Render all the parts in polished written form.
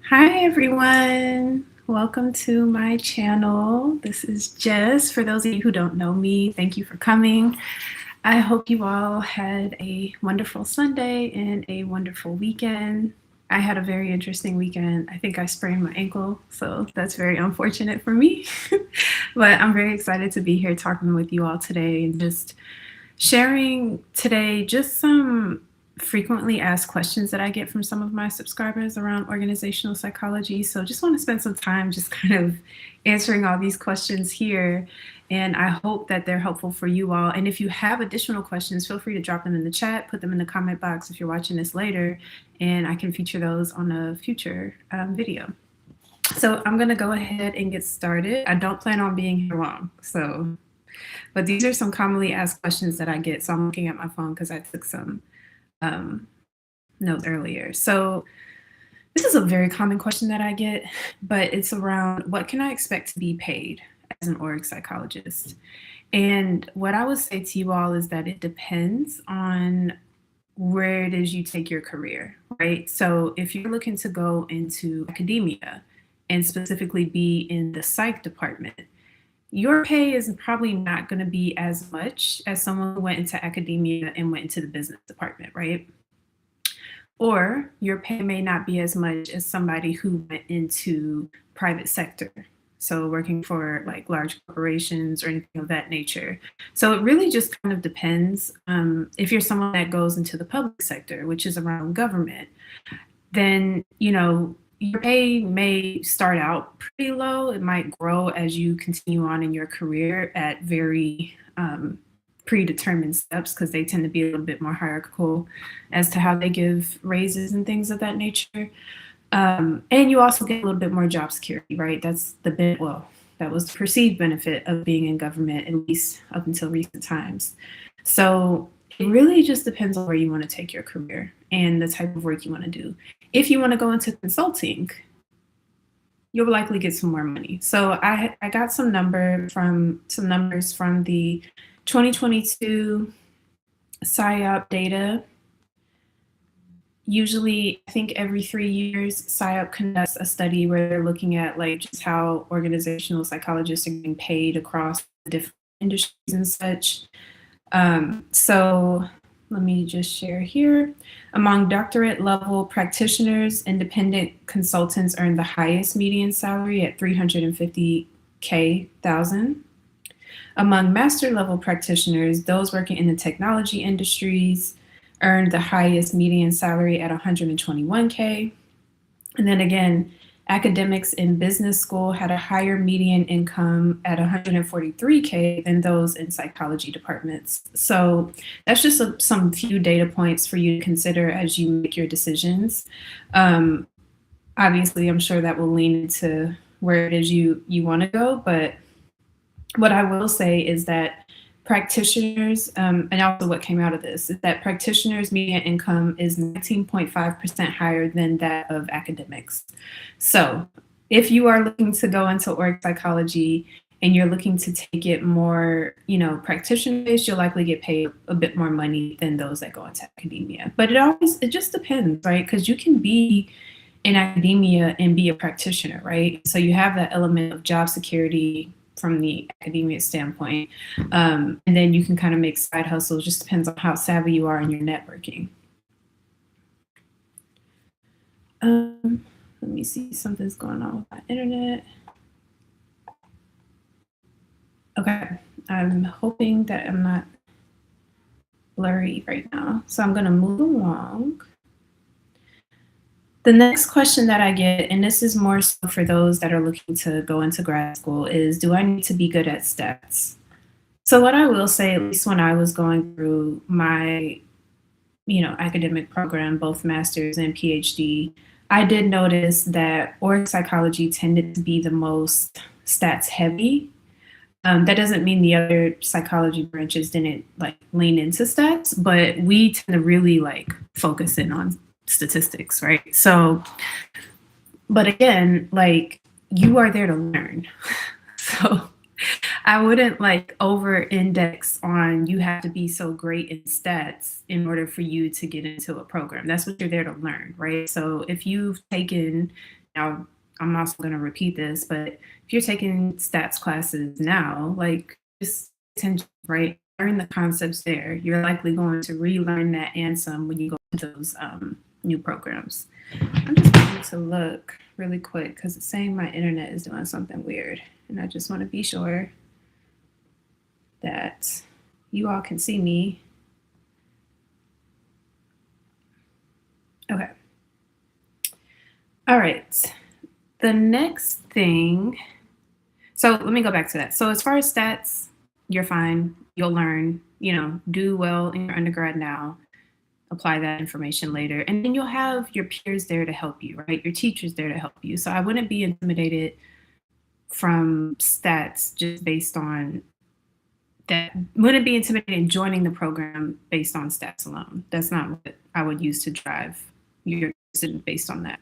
Hi everyone. Welcome to my channel. This is Jess. For those of you who don't know me, thank you for coming. I hope you all had a wonderful Sunday and a wonderful weekend. I had a very interesting weekend. I think I sprained my ankle, so that's very unfortunate for me. But I'm very excited to be here talking with you all today and just sharing today just some frequently asked questions that I get from some of my subscribers around organizational psychology. So just want to spend some time just kind of answering all these questions here. And I hope that they're helpful for you all. And if you have additional questions, feel free to drop them in the chat, put them in the comment box if you're watching this later, and I can feature those on a future video. So I'm going to go ahead and get started. I don't plan on being here long. But these are some commonly asked questions that I get. So I'm looking at my phone because I took some notes earlier. So this is a very common question that I get, but it's around what can I expect to be paid as an org psychologist? And what I would say to you all is that it depends on where it is you take your career, right? So if you're looking to go into academia and specifically be in the psych department, your pay is probably not going to be as much as someone who went into academia and went into the business department, right? Or your pay may not be as much as somebody who went into private sector. So working for like large corporations or anything of that nature. So it really just kind of depends. If you're someone that goes into the public sector, which is around government, then, your pay may start out pretty low. It might grow as you continue on in your career at very predetermined steps because they tend to be a little bit more hierarchical as to how they give raises and things of that nature. And you also get a little bit more job security, right? That's that was the perceived benefit of being in government, at least up until recent times. So it really just depends on where you want to take your career and the type of work you want to do. If you want to go into consulting, you'll likely get some more money. So I got some numbers from the 2022 PSYOP data. Usually, I think every 3 years, PSYOP conducts a study where they're looking at like just how organizational psychologists are getting paid across different industries and such. So let me just share here. Among doctorate level practitioners, independent consultants earn the highest median salary at $350,000. Among master level practitioners, those working in the technology industries earned the highest median salary at $121K. And then again, academics in business school had a higher median income at $143K than those in psychology departments. So that's just some few data points for you to consider as you make your decisions. Obviously, I'm sure that will lean into where it is you want to go, but what I will say is that practitioners, and also what came out of this, is that practitioners' median income is 19.5% higher than that of academics. So if you are looking to go into org psychology and you're looking to take it more, practitioner-based, you'll likely get paid a bit more money than those that go into academia. But it just depends, right? Because you can be in academia and be a practitioner, right? So you have that element of job security from the academia standpoint. And then you can kind of make side hustles, just depends on how savvy you are in your networking. Let me see, something's going on with my internet. Okay, I'm hoping that I'm not blurry right now. So I'm gonna move along. The next question that I get, and this is more so for those that are looking to go into grad school, is do I need to be good at stats? So what I will say, at least when I was going through my, academic program, both master's and PhD, I did notice that org psychology tended to be the most stats heavy. That doesn't mean the other psychology branches didn't lean into stats, but we tend to really focus in on statistics, right? So, but again, you are there to learn. So I wouldn't over index on you have to be so great in stats in order for you to get into a program. That's what you're there to learn, right? So if you've taken now I'm also going to repeat this, but if you're taking stats classes now, like just attention, right? Learn the concepts there. You're likely going to relearn that and some when you go to those new programs. I'm just going to look really quick because it's saying my internet is doing something weird. And I just want to be sure that you all can see me. Okay. All right. The next thing, so let me go back to that. So as far as stats, you're fine. You'll learn, do well in your undergrad now, apply that information later. And then you'll have your peers there to help you, right? Your teachers there to help you. So I wouldn't be intimidated from stats just based on that. Wouldn't be intimidated in joining the program based on stats alone. That's not what I would use to drive your decision based on that.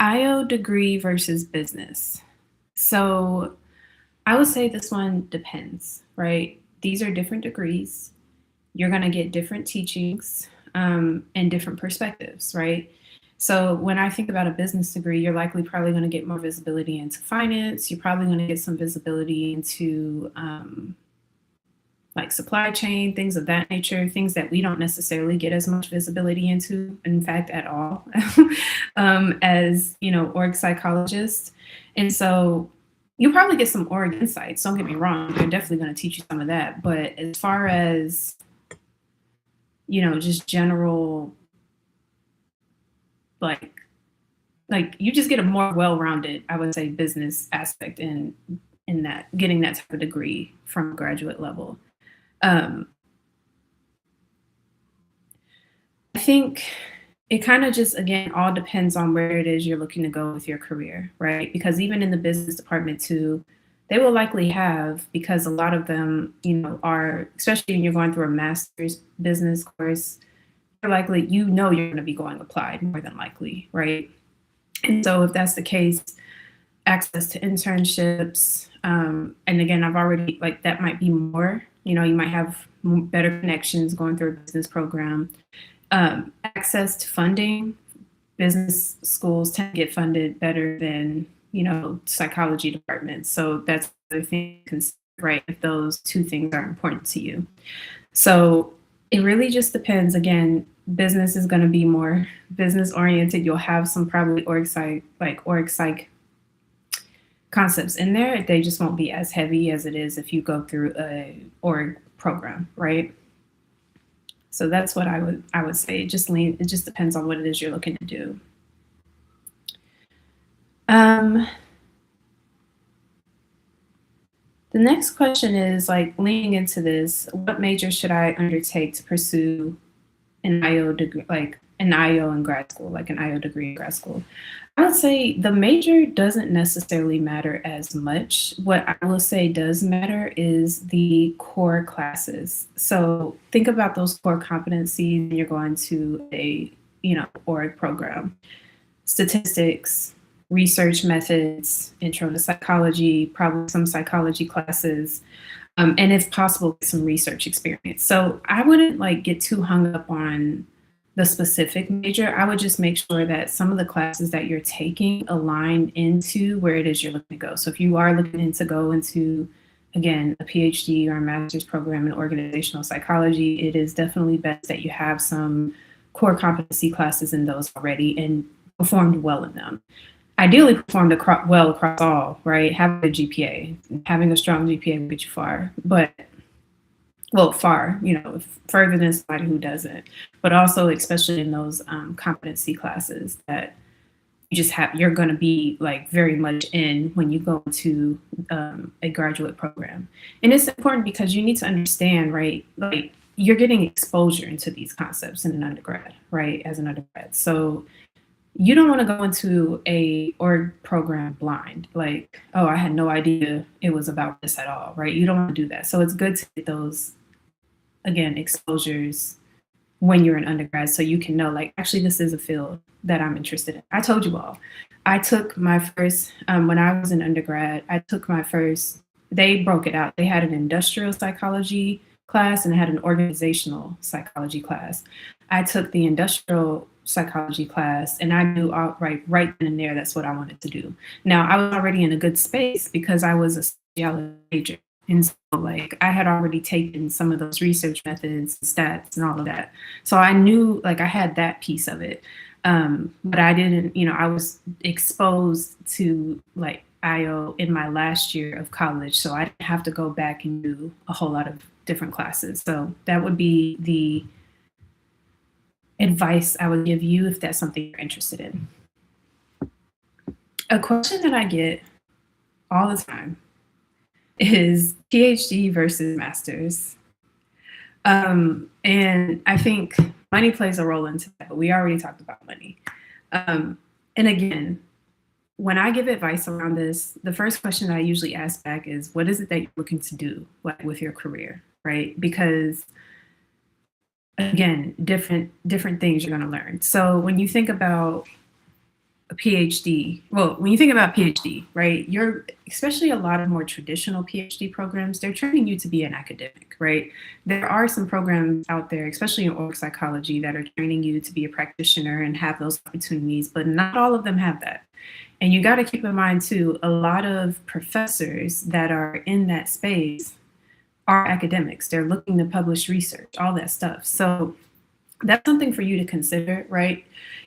IO degree versus business. So I would say this one depends, right? These are different degrees. You're going to get different teachings and different perspectives, right? So when I think about a business degree, you're likely probably going to get more visibility into finance. You're probably going to get some visibility into like supply chain, things of that nature, things that we don't necessarily get as much visibility into, in fact, at all, as, org psychologists. And so you'll probably get some org insights. Don't get me wrong. They're definitely going to teach you some of that. But as far as, just general, like you just get a more well-rounded, I would say, business aspect in that, getting that type of degree from graduate level. I think it kind of just, again, all depends on where it is you're looking to go with your career, right? Because even in the business department too, they will likely have, because a lot of them, are, especially when you're going through a master's business course, you're likely, you're going to be going applied more than likely, right? And so if that's the case, access to internships, and again, I've already, that might be more, you might have better connections going through a business program. Access to funding, business schools tend to get funded better than, psychology departments. So that's the other thing to consider, right? If those two things are important to you. So it really just depends. Again, business is going to be more business oriented. You'll have some probably org psych concepts in there. They just won't be as heavy as it is if you go through a org program, right? So that's what I would say. It just depends on what it is you're looking to do. The next question is, leaning into this, what major should I undertake to pursue an IO degree, an IO in grad school, an IO degree in grad school? I would say the major doesn't necessarily matter as much. What I will say does matter is the core classes. So think about those core competencies when you're going to a, org program. Statistics, research methods, intro to psychology, probably some psychology classes, and if possible, some research experience. So I wouldn't get too hung up on the specific major. I would just make sure that some of the classes that you're taking align into where it is you're looking to go. So if you are looking to go into, again, a PhD or a master's program in organizational psychology, it is definitely best that you have some core competency classes in those already and performed well in them. Ideally performed well across all, right? Having a GPA, having a strong GPA will get you far, but far, further than somebody who doesn't, but also especially in those competency classes that you're going to be very much in when you go to a graduate program. And it's important because you need to understand, right? You're getting exposure into these concepts in an undergrad, right? As an undergrad. So you don't want to go into a org program blind, oh, I had no idea it was about this at all, right? You don't want to do that. So it's good to get those, again, exposures when you're an undergrad so you can know, actually, this is a field that I'm interested in. I told you all, I took my first, when I was in undergrad, they broke it out. They had an industrial psychology class and had an organizational psychology class. I took the industrial psychology class, and I knew right then and there that's what I wanted to do. Now I was already in a good space because I was a sociology major, and so like I had already taken some of those research methods, stats, and all of that. So I knew like I had that piece of it, but I didn't. I was exposed to like IO in my last year of college, so I didn't have to go back and do a whole lot of different classes. So that would be the advice I would give you if that's something you're interested in. A question that I get all the time is PhD versus master's. And I think money plays a role into that, but we already talked about money. And again, when I give advice around this, the first question I usually ask back is, what is it that you're looking to do like with your career, right? Because again, different things you're going to learn. So when you think about a PhD, when you think about PhD, right, you're especially a lot of more traditional PhD programs, they're training you to be an academic, right? There are some programs out there, especially in org psychology, that are training you to be a practitioner and have those opportunities, but not all of them have that. And you got to keep in mind too, a lot of professors that are in that space are academics. They're looking to publish research, all that stuff. So that's something for you to consider, right?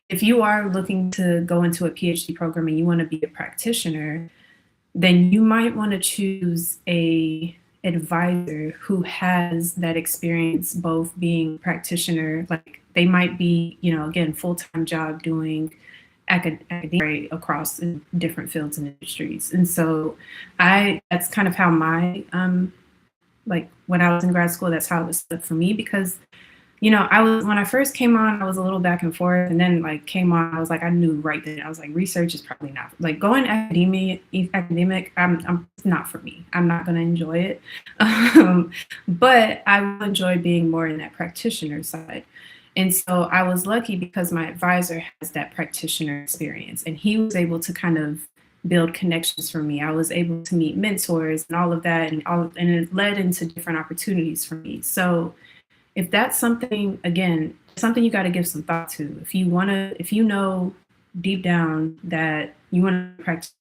If you are looking to go into a PhD program and you want to be a practitioner, then you might want to choose a advisor who has that experience, both being practitioner, like they might be, again, full-time job doing academia across different fields and industries. And so that's kind of how my, like when I was in grad school, that's how it was set for me, because when I first came on, I was a little back and forth, and then like came on, I was like, I knew right then, I was like, research is probably not like going academic. I'm not for me. I'm not going to enjoy it, but I will enjoy being more in that practitioner side. And so I was lucky because my advisor has that practitioner experience, and he was able to kind of build connections for me. I was able to meet mentors and all of that, and it led into different opportunities for me. So if that's something, again, something you got to give some thought to. If you know deep down that you want to practice,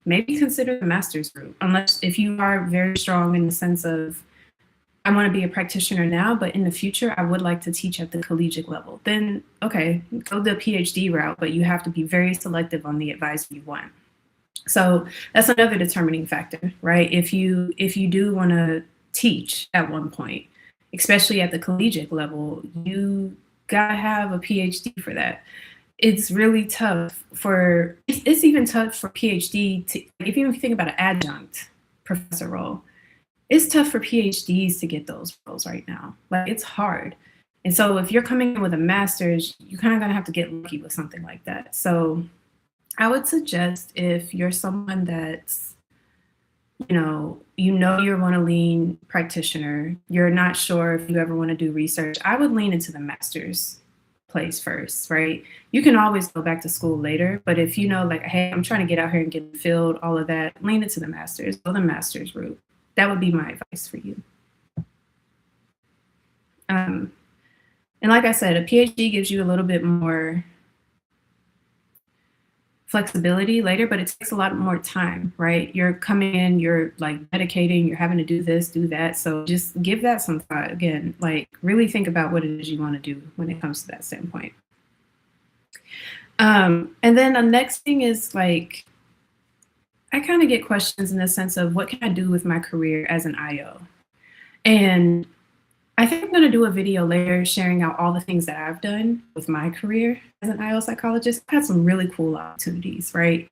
maybe consider the master's route. Unless if you are very strong in the sense of, I want to be a practitioner now, but in the future, I would like to teach at the collegiate level. Then, okay, go the PhD route, but you have to be very selective on the advisor you want. So that's another determining factor, right? If you do want to teach at one point, especially at the collegiate level, you gotta have a PhD for that. It's really tough it's even tough for PhD to, if you think about an adjunct professor role, it's tough for PhDs to get those roles right now. Like it's hard. And so if you're coming in with a master's, you're kind of gonna have to get lucky with something like that. So I would suggest if you're someone that's, you want to lean practitioner, you're not sure if you ever want to do research, I would lean into the master's place first, right? You can always go back to school later, but if you know, like, hey, I'm trying to get out here and get in the field, all of that, lean into the master's, go the master's route. That would be my advice for you. And like I said, a PhD gives you a little bit more flexibility later, but it takes a lot more time, right? You're coming in, you're like dedicating, you're having to do this, do that. So just give that some thought. Again, like really think about what it is you want to do when it comes to that standpoint. And then the next thing is like, I kind of get questions in the sense of what can I do with my career as an IO? And I think I'm going to do a video later sharing out all the things that I've done with my career as an IO psychologist. I've had some really cool opportunities, right?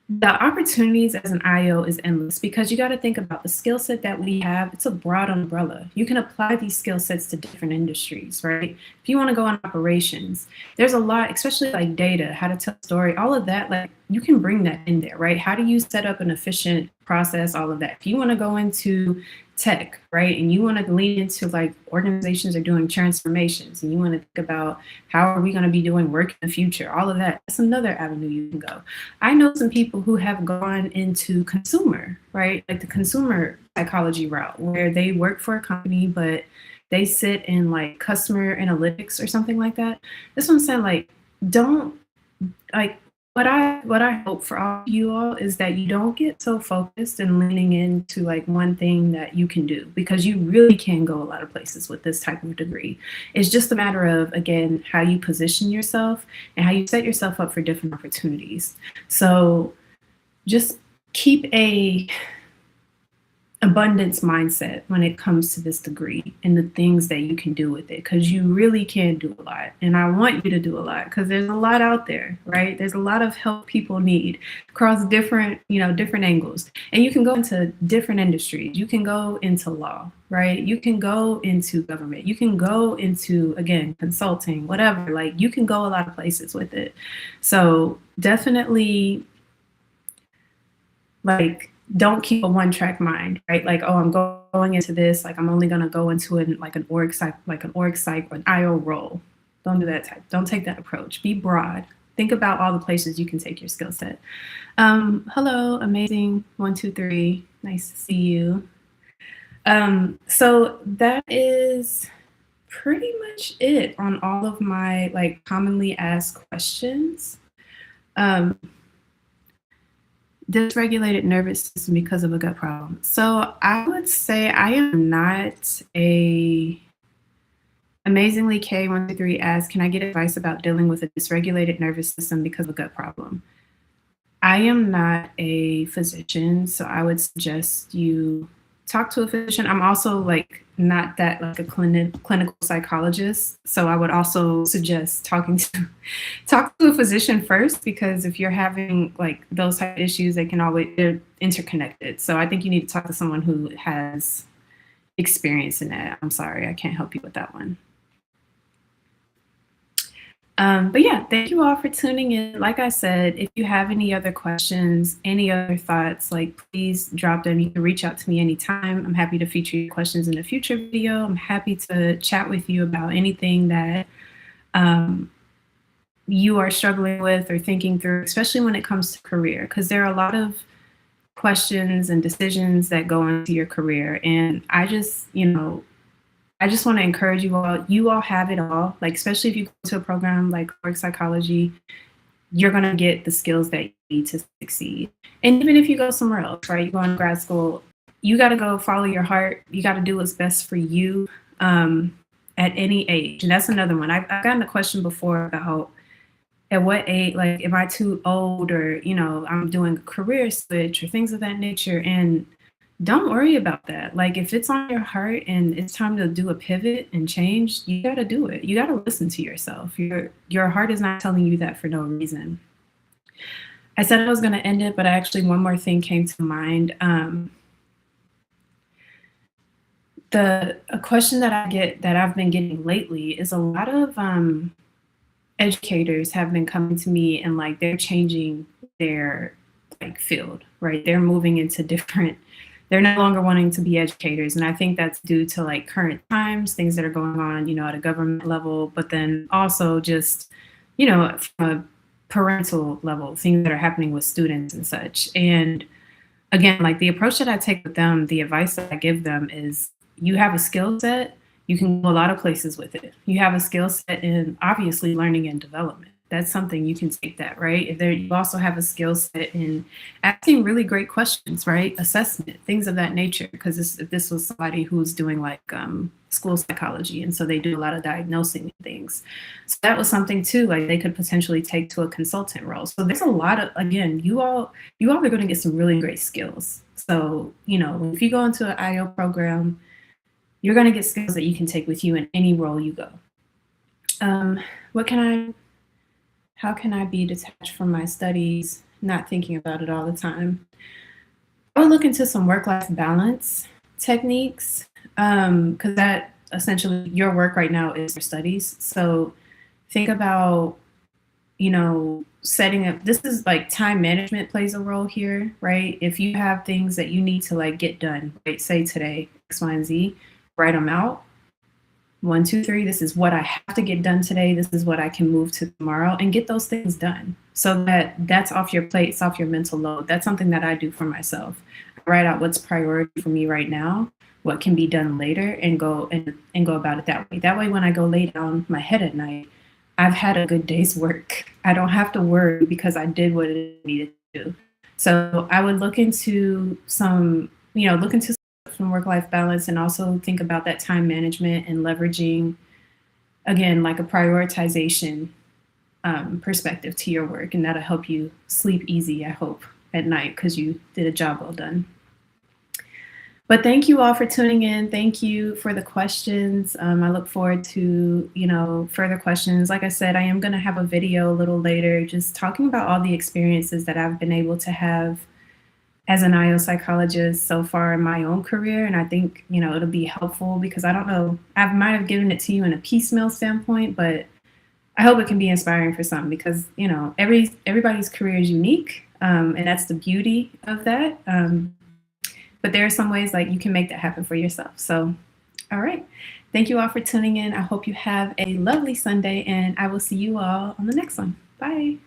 The opportunities as an IO is endless because you got to think about the skill set that we have. It's a broad umbrella. You can apply these skill sets to different industries, right? If you want to go on operations, there's a lot, especially like data, how to tell a story, all of that, like you can bring that in there, right? How do you set up an efficient process, all of that. If you want to go into tech, right? And you want to lean into like organizations are doing transformations and you want to think about how are we going to be doing work in the future, all of that. That's another avenue you can go. I know some people who have gone into consumer, right? Like the consumer psychology route where they work for a company, but they sit in like customer analytics or something like that. That's what I'm saying. Like, don't like what I hope for all of you all is that you don't get so focused and leaning into like one thing that you can do, because you really can go a lot of places with this type of degree. It's just a matter of, again, how you position yourself and how you set yourself up for different opportunities. So just keep a abundance mindset when it comes to this degree and the things that you can do with it, because you really can do a lot, and I want you to do a lot because there's a lot out there, right? There's a lot of help people need across different, different angles, and you can go into different industries. You can go into law, right? You can go into government, you can go into, again, consulting, whatever. Like, you can go a lot of places with it. So definitely, like, don't keep a one-track mind, right? Like, oh, I'm going into this, like I'm only gonna go into it like an org psych, or an IO role. Don't do that type. Don't take that approach. Be broad. Think about all the places you can take your skill set. Hello, amazing 123. Nice to see you. So that is pretty much it on all of my like commonly asked questions. Dysregulated nervous system because of a gut problem. So I would say I am not a amazingly K123 asks, can I get advice about dealing with a dysregulated nervous system because of a gut problem? I am not a physician, so I would suggest you talk to a physician. I'm also like not that like a clinical psychologist, so I would also suggest talk to a physician first, because if you're having like those type of issues, they're interconnected. So I think you need to talk to someone who has experience in that. I'm sorry, I can't help you with that one. But yeah, thank you all for tuning in. Like I said, if you have any other questions, any other thoughts, like please drop them. You can reach out to me anytime. I'm happy to feature your questions in a future video. I'm happy to chat with you about anything that you are struggling with or thinking through, especially when it comes to career, because there are a lot of questions and decisions that go into your career. And I just want to encourage you all. You all have it all. Like, especially if you go to a program like org psychology, you're going to get the skills that you need to succeed. And even if you go somewhere else, right? You go in grad school, you got to go follow your heart. You got to do what's best for you at any age. And that's another one. I've gotten a question before about at what age, like, am I too old, or, I'm doing a career switch or things of that nature. And don't worry about that. Like, if it's on your heart and it's time to do a pivot and change, you got to do it. You got to listen to yourself. Your heart is not telling you that for no reason. I said I was going to end it, but actually one more thing came to mind. A question that I've been getting lately is a lot of educators have been coming to me and like they're changing their like field, right? They're moving into they're no longer wanting to be educators. And I think that's due to like current times, things that are going on, at a government level, but then also just, from a parental level, things that are happening with students and such. And again, like the approach that I take with them, the advice that I give them is, you have a skill set, you can go a lot of places with it. You have a skill set in obviously learning and development. That's something you can take that, right? You also have a skill set in asking really great questions, right? Assessment, things of that nature. Because if this was somebody who's doing like school psychology, and so they do a lot of diagnosing and things. So that was something too, like they could potentially take to a consultant role. So there's a lot of, again, you all are going to get some really great skills. So, if you go into an IO program, you're going to get skills that you can take with you in any role you go. How can I be detached from my studies, not thinking about it all the time? I would look into some work-life balance techniques, because that essentially your work right now is your studies. So think about, setting up, this is like time management plays a role here, right? If you have things that you need to like get done, right? Say today, X, Y, and Z, write them out. 1, 2, 3, this is what I have to get done today. This is what I can move to tomorrow, and get those things done so that's off your plate, it's off your mental load. That's something that I do for myself. I write out what's priority for me right now, what can be done later and go about it that way. That way, when I go lay down my head at night, I've had a good day's work. I don't have to worry because I did what it needed to do. So I would look into some work-life balance and also think about that time management and leveraging, again, like a prioritization perspective to your work. And that'll help you sleep easy, I hope, at night because you did a job well done. But thank you all for tuning in. Thank you for the questions. I look forward to, further questions. Like I said, I am going to have a video a little later just talking about all the experiences that I've been able to have as an IO psychologist so far in my own career. And I think, it'll be helpful because I don't know, I might have given it to you in a piecemeal standpoint, but I hope it can be inspiring for some because, everybody's career is unique. And that's the beauty of that. But there are some ways like you can make that happen for yourself. So, all right. Thank you all for tuning in. I hope you have a lovely Sunday and I will see you all on the next one. Bye.